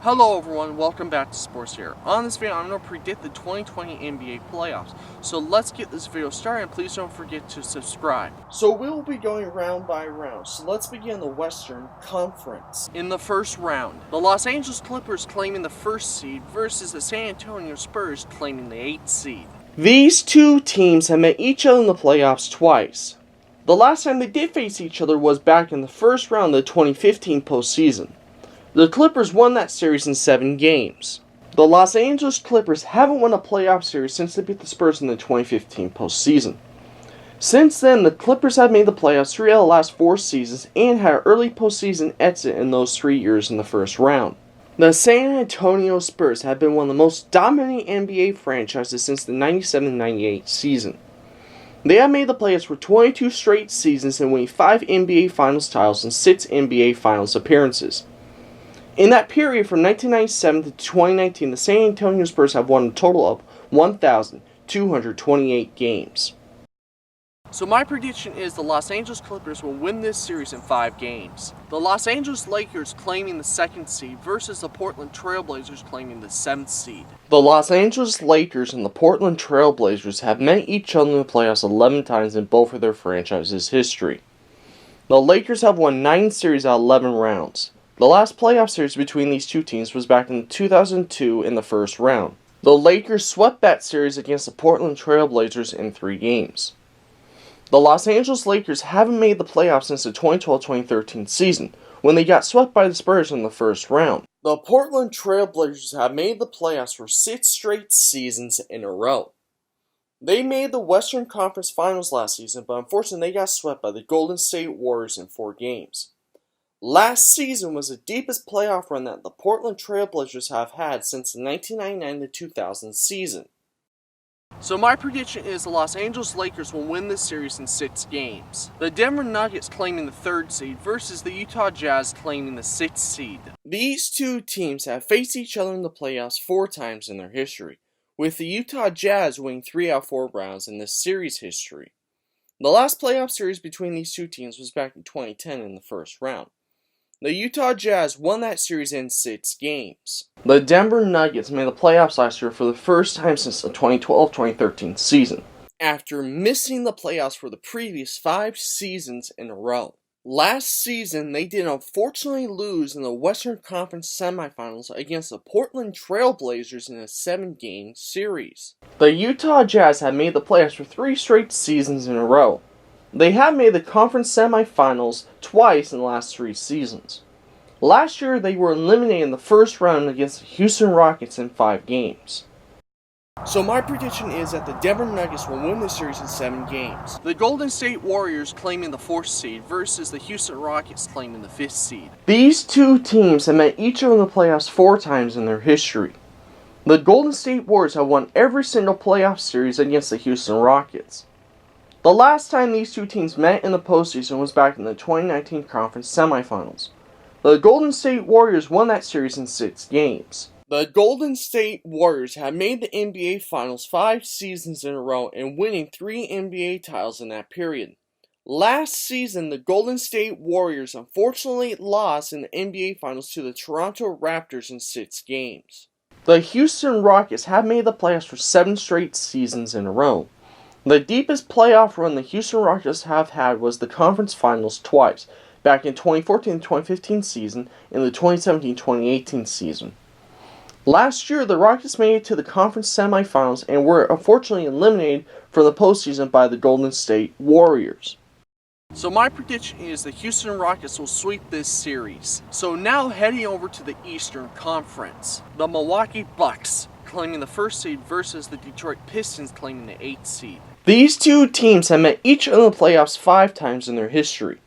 Hello everyone, welcome back to Sports here. On this video, I'm going to predict the 2020 NBA playoffs. So let's get this video started, and please don't forget to subscribe. So we'll be going round by round, so let's begin the Western Conference. In the first round, the Los Angeles Clippers claiming the first seed versus the San Antonio Spurs claiming the 8th seed. These two teams have met each other in the playoffs twice. The last time they did face each other was back in the first round of the 2015 postseason. The Clippers won that series in 7 games. The Los Angeles Clippers haven't won a playoff series since they beat the Spurs in the 2015 postseason. Since then, the Clippers have made the playoffs 3 out of the last 4 seasons and had an early postseason exit in those 3 years in the first round. The San Antonio Spurs have been one of the most dominating NBA franchises since the 97-98 season. They have made the playoffs for 22 straight seasons and winning 5 NBA Finals titles and 6 NBA Finals appearances. In that period from 1997 to 2019, the San Antonio Spurs have won a total of 1,228 games. So my prediction is the Los Angeles Clippers will win this series in 5 games. The Los Angeles Lakers claiming the 2nd seed versus the Portland Trailblazers claiming the 7th seed. The Los Angeles Lakers and the Portland Trailblazers have met each other in the playoffs 11 times in both of their franchises' history. The Lakers have won 9 series out of 11 rounds. The last playoff series between these two teams was back in 2002 in the first round. The Lakers swept that series against the Portland Trailblazers in 3 games. The Los Angeles Lakers haven't made the playoffs since the 2012-2013 season, when they got swept by the Spurs in the first round. The Portland Trailblazers have made the playoffs for 6 straight seasons in a row. They made the Western Conference Finals last season, but unfortunately they got swept by the Golden State Warriors in 4 games. Last season was the deepest playoff run that the Portland Trailblazers have had since the 1999-2000 season. So my prediction is the Los Angeles Lakers will win this series in 6 games. The Denver Nuggets claiming the 3rd seed versus the Utah Jazz claiming the 6th seed. These two teams have faced each other in the playoffs 4 times in their history, with the Utah Jazz winning 3 out of 4 rounds in this series history. The last playoff series between these two teams was back in 2010 in the first round. The Utah Jazz won that series in 6 games. The Denver Nuggets made the playoffs last year for the first time since the 2012-2013 season, after missing the playoffs for the previous 5 seasons in a row. Last season, they did unfortunately lose in the Western Conference semifinals against the Portland Trailblazers in a 7-game series. The Utah Jazz have made the playoffs for 3 straight seasons in a row. They have made the conference semifinals twice in the last 3 seasons. Last year, they were eliminated in the first round against the Houston Rockets in 5 games. So my prediction is that the Denver Nuggets will win this series in 7 games. The Golden State Warriors claiming the 4th seed versus the Houston Rockets claiming the 5th seed. These two teams have met each other in the playoffs 4 times in their history. The Golden State Warriors have won every single playoff series against the Houston Rockets. The last time these two teams met in the postseason was back in the 2019 conference semifinals. The Golden State Warriors won that series in 6 games. The Golden State Warriors have made the NBA Finals 5 seasons in a row and winning 3 NBA titles in that period. Last season, the Golden State Warriors unfortunately lost in the NBA Finals to the Toronto Raptors in 6 games. The Houston Rockets have made the playoffs for 7 straight seasons in a row. The deepest playoff run the Houston Rockets have had was the conference finals twice, back in 2014-2015 season and the 2017-2018 season. Last year, the Rockets made it to the conference semifinals and were unfortunately eliminated from the postseason by the Golden State Warriors. So my prediction is the Houston Rockets will sweep this series. So now heading over to the Eastern Conference. The Milwaukee Bucks claiming the 1st seed versus the Detroit Pistons claiming the 8th seed. These two teams have met each other in the playoffs 5 times in their history.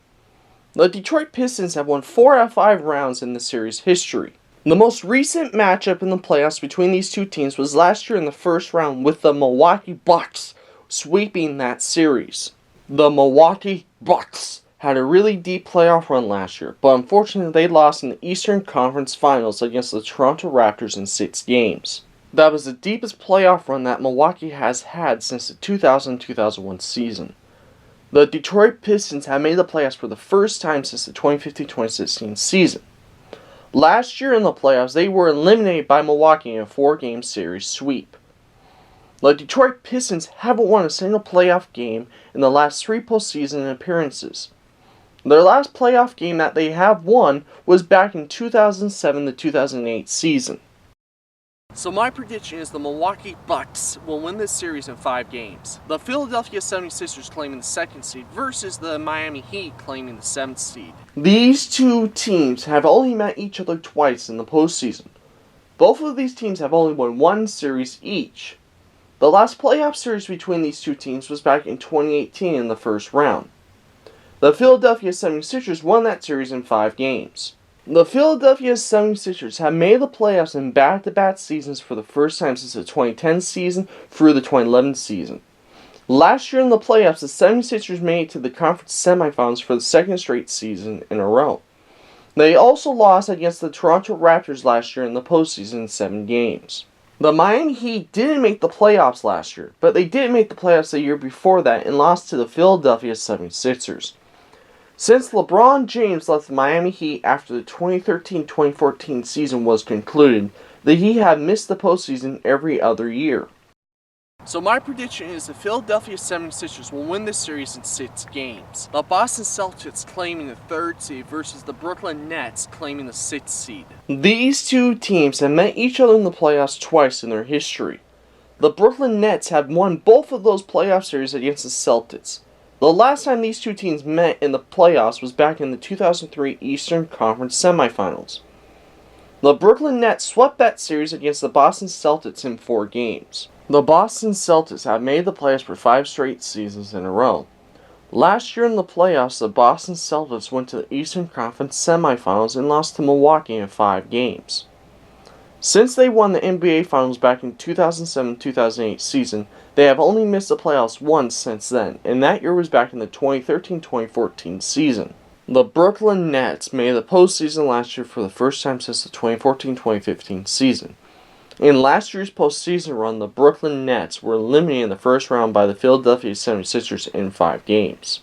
The Detroit Pistons have won 4 out of 5 rounds in the series history. The most recent matchup in the playoffs between these two teams was last year in the first round, with the Milwaukee Bucks sweeping that series. The Milwaukee Bucks had a really deep playoff run last year, but unfortunately they lost in the Eastern Conference Finals against the Toronto Raptors in 6 games. That was the deepest playoff run that Milwaukee has had since the 2000-2001 season. The Detroit Pistons have made the playoffs for the first time since the 2015-2016 season. Last year in the playoffs, they were eliminated by Milwaukee in a 4-game series sweep. The Detroit Pistons haven't won a single playoff game in the last 3 postseason appearances. Their last playoff game that they have won was back in 2007 to 2008 season. So my prediction is the Milwaukee Bucks will win this series in 5 games. The Philadelphia 76ers claiming the 2nd seed versus the Miami Heat claiming the 7th seed. These two teams have only met each other twice in the postseason. Both of these teams have only won 1 series each. The last playoff series between these two teams was back in 2018 in the first round. The Philadelphia 76ers won that series in 5 games. The Philadelphia 76ers have made the playoffs in back-to-back seasons for the first time since the 2010 season through the 2011 season. Last year in the playoffs, the 76ers made it to the conference semifinals for the 2nd straight season in a row. They also lost against the Toronto Raptors last year in the postseason in 7 games. The Miami Heat didn't make the playoffs last year, but they did make the playoffs the year before that and lost to the Philadelphia 76ers. Since LeBron James left the Miami Heat after the 2013-2014 season was concluded, the Heat have missed the postseason every other year. So my prediction is the Philadelphia 76ers will win this series in 6 games. The Boston Celtics claiming the 3rd seed versus the Brooklyn Nets claiming the 6th seed. These two teams have met each other in the playoffs twice in their history. The Brooklyn Nets have won both of those playoff series against the Celtics. The last time these two teams met in the playoffs was back in the 2003 Eastern Conference semifinals. The Brooklyn Nets swept that series against the Boston Celtics in 4 games. The Boston Celtics have made the playoffs for 5 straight seasons in a row. Last year in the playoffs, the Boston Celtics went to the Eastern Conference semifinals and lost to Milwaukee in 5 games. Since they won the NBA Finals back in 2007-2008 season, they have only missed the playoffs once since then, and that year was back in the 2013-2014 season. The Brooklyn Nets made the postseason last year for the first time since the 2014-2015 season. In last year's postseason run, the Brooklyn Nets were eliminated in the first round by the Philadelphia 76ers in 5 games.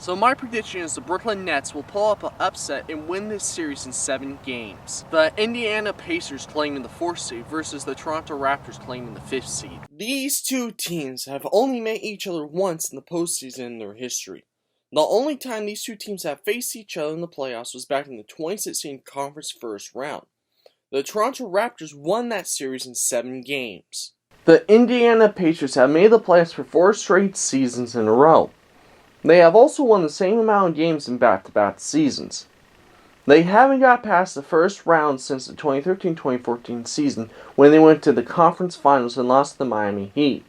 So my prediction is the Brooklyn Nets will pull up an upset and win this series in 7 games. The Indiana Pacers claiming the 4th seed versus the Toronto Raptors claiming the 5th seed. These two teams have only met each other once in the postseason in their history. The only time these two teams have faced each other in the playoffs was back in the 2016 conference first round. The Toronto Raptors won that series in 7 games. The Indiana Pacers have made the playoffs for 4 straight seasons in a row. They have also won the same amount of games in back-to-back seasons. They haven't got past the first round since the 2013-2014 season when they went to the conference finals and lost to the Miami Heat.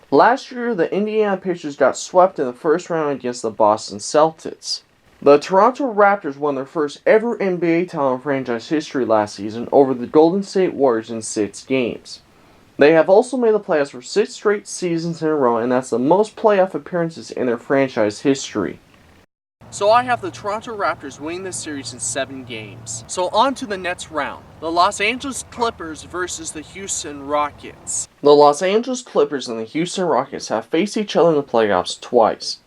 Last year, the Indiana Pacers got swept in the first round against the Boston Celtics. The Toronto Raptors won their first ever NBA title in franchise history last season over the Golden State Warriors in 6 games. They have also made the playoffs for 6 straight seasons in a row, and that's the most playoff appearances in their franchise history. So I have the Toronto Raptors winning this series in 7 games. So on to the next round. The Los Angeles Clippers versus the Houston Rockets. The Los Angeles Clippers and the Houston Rockets have faced each other in the playoffs twice.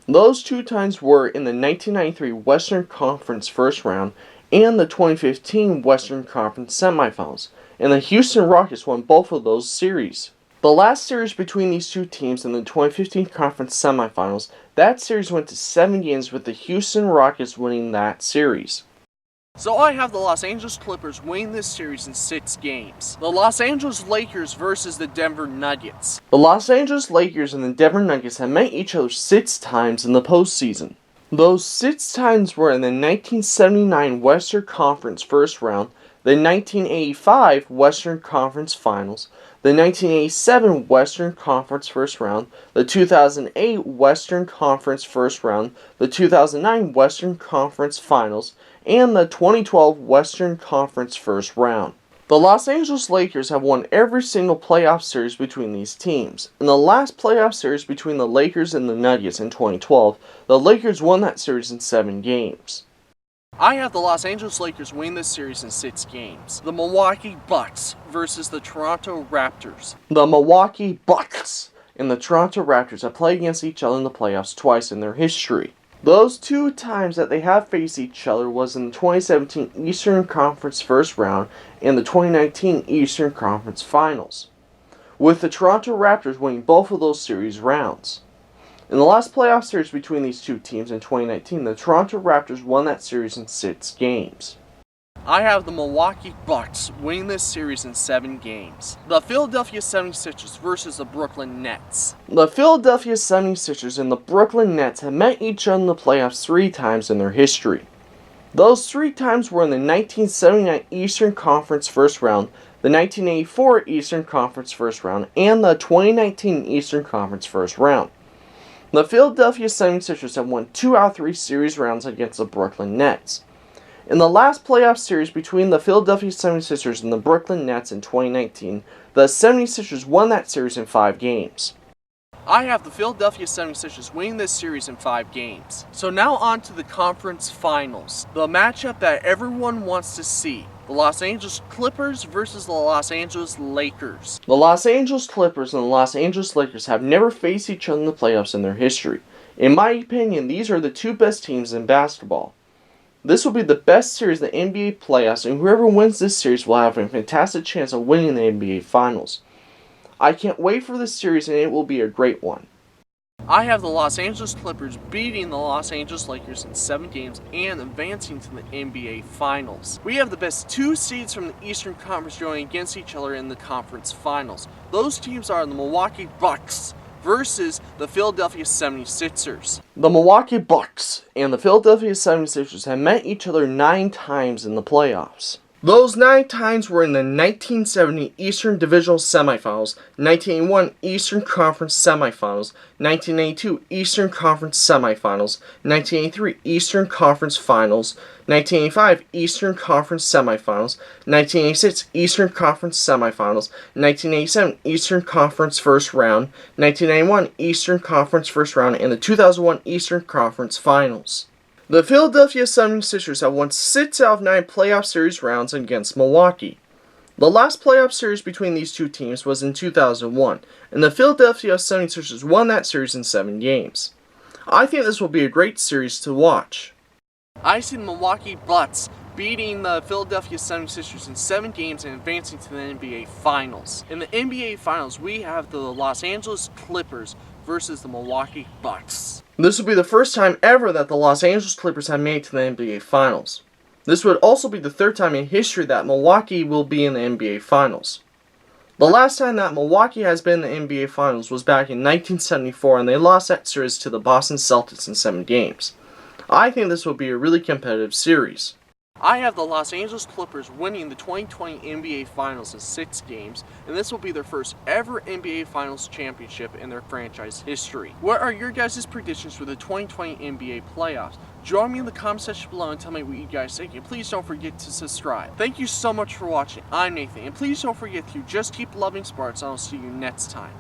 Those 2 times were in the 1993 Western Conference first round and the 2015 Western Conference semifinals, and the Houston Rockets won both of those series. The last series between these two teams in the 2015 conference semifinals, that series went to 7 games with the Houston Rockets winning that series. So I have the Los Angeles Clippers winning this series in 6 games. The Los Angeles Lakers versus the Denver Nuggets. The Los Angeles Lakers and the Denver Nuggets have met each other 6 times in the postseason. Those 6 times were in the 1979 Western Conference first round, the 1985 Western Conference Finals, the 1987 Western Conference first round, the 2008 Western Conference first round, the 2009 Western Conference Finals, and the 2012 Western Conference first round. The Los Angeles Lakers have won every single playoff series between these teams. In the last playoff series between the Lakers and the Nuggets in 2012, the Lakers won that series in 7 games. I have the Los Angeles Lakers win this series in 6 games. The Milwaukee Bucks versus the Toronto Raptors. The Milwaukee Bucks and the Toronto Raptors have played against each other in the playoffs twice in their history. Those two times that they have faced each other was in the 2017 Eastern Conference First Round and the 2019 Eastern Conference Finals, with the Toronto Raptors winning both of those series rounds. In the last playoff series between these two teams in 2019, the Toronto Raptors won that series in 6 games. I have the Milwaukee Bucks winning this series in 7 games. The Philadelphia 76ers versus the Brooklyn Nets. The Philadelphia 76ers and the Brooklyn Nets have met each other in the playoffs 3 times in their history. Those 3 times were in the 1979 Eastern Conference First Round, the 1984 Eastern Conference First Round, and the 2019 Eastern Conference First Round. The Philadelphia 76ers have won 2 out of 3 series rounds against the Brooklyn Nets. In the last playoff series between the Philadelphia 76ers and the Brooklyn Nets in 2019, the 76ers won that series in 5 games. I have the Philadelphia 76ers winning this series in 5 games. So now on to the conference finals, the matchup that everyone wants to see. The Los Angeles Clippers versus the Los Angeles Lakers. The Los Angeles Clippers and the Los Angeles Lakers have never faced each other in the playoffs in their history. In my opinion, these are the 2 best teams in basketball. This will be the best series in the NBA playoffs, and whoever wins this series will have a fantastic chance of winning the NBA Finals. I can't wait for this series, and it will be a great one. I have the Los Angeles Clippers beating the Los Angeles Lakers in 7 games and advancing to the NBA Finals. We have the best 2 seeds from the Eastern Conference joining against each other in the conference finals. Those teams are the Milwaukee Bucks versus the Philadelphia 76ers. The Milwaukee Bucks and the Philadelphia 76ers have met each other 9 times in the playoffs. Those 9 times were in the 1970 Eastern Divisional Semifinals, 1981 Eastern Conference Semifinals, 1982 Eastern Conference Semifinals, 1983 Eastern Conference Finals, 1985 Eastern Conference Semifinals, 1986 Eastern Conference Semifinals, 1987 Eastern Conference First Round, 1991 Eastern Conference First Round, and the 2001 Eastern Conference Finals. The Philadelphia 76ers have won 6 out of 9 playoff series rounds against Milwaukee. The last playoff series between these 2 teams was in 2001, and the Philadelphia 76ers won that series in 7 games. I think this will be a great series to watch. I see the Milwaukee Bucks beating the Philadelphia 76ers in 7 games and advancing to the NBA Finals. In the NBA Finals, we have the Los Angeles Clippers versus the Milwaukee Bucks. This will be the first time ever that the Los Angeles Clippers have made it to the NBA Finals. This would also be the 3rd time in history that Milwaukee will be in the NBA Finals. The last time that Milwaukee has been in the NBA Finals was back in 1974, and they lost that series to the Boston Celtics in 7 games. I think this will be a really competitive series. I have the Los Angeles Clippers winning the 2020 NBA Finals in 6 games, and this will be their first ever NBA Finals championship in their franchise history. What are your guys' predictions for the 2020 NBA playoffs? Join me in the comment section below and tell me what you guys think, and please don't forget to subscribe. Thank you so much for watching. I'm Nathan, and please don't forget to just keep loving sports, and I'll see you next time.